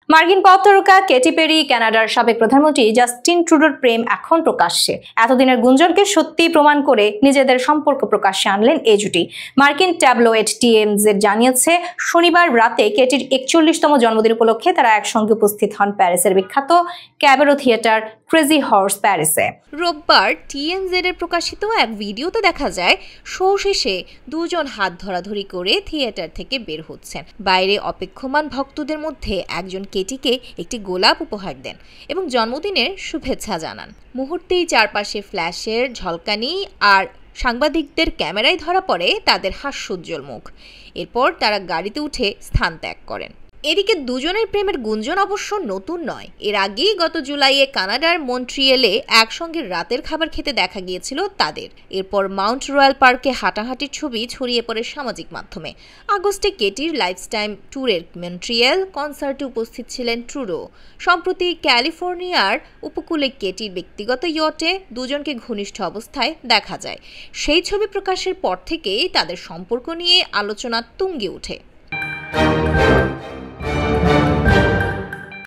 মার্কিন পপ তারকা Katie peri কানাডার সাবেক প্রধানমন্ত্রী জাস্টিন ট্রুডোর প্রেম এখন প্রকাশ্যে। এতদিনের গুঞ্জনকে সত্যি প্রমাণ করে নিজেদের সম্পর্ক প্রকাশ্যে আনলেন এই জুটি। মার্কিন ট্যাবলয়েড TMZ জানিয়েছে, শনিবার রাতে কেটির 41তম জন্মদিন উপলক্ষে তারা একসঙ্গে উপস্থিত হন প্যারিসের বিখ্যাত ক্যাবারে থিয়েটার ক্রেজি হর্স প্যারিসে। রোববার TMZ এর প্রকাশিত এক ভিডিওতে দেখা যায় শো শেষে দুজন হাত ধরাধরি করে থিয়েটার থেকে বের হচ্ছেন। বাইরে অপেক্ষমান ভক্তদের মধ্যে একজন কেটিকে একটি গোলাপ উপহার দেন এবং জন্মদিনের শুভেচ্ছা জানান। মুহূর্তেই চারপাশে ফ্ল্যাশের ঝলকানি আর সাংবাদিকদের ক্যামেরায় ধরা পড়ে তাদের হাস্যোজ্জ্বল মুখ। এরপর তারা গাড়িতে উঠে স্থান ত্যাগ করেন। এদিকে দুজনের প্রেমের গুঞ্জন অবশ্য নতুন নয়। এর আগেই গত জুলাইয়ে কানাডার মন্ট্রিয়েলে একসঙ্গে রাতের খাবার খেতে দেখা গিয়েছিল তাদের। এরপর মাউন্ট রয়্যাল পার্কে হাঁটাহাঁটির ছবি ছড়িয়ে পড়ে সামাজিক মাধ্যমে। আগস্টে কেটির লাইফটাইম ট্যুরের মন্ট্রিয়েল কনসার্টে উপস্থিত ছিলেন ট্রুডো। সম্প্রতি ক্যালিফোর্নিয়ার উপকূলে কেটির ব্যক্তিগত ইয়টে দুজনকে ঘনিষ্ঠ অবস্থায় দেখা যায়। সেই ছবি প্রকাশের পর থেকেই তাদের সম্পর্ক নিয়ে আলোচনা তুঙ্গে ওঠে।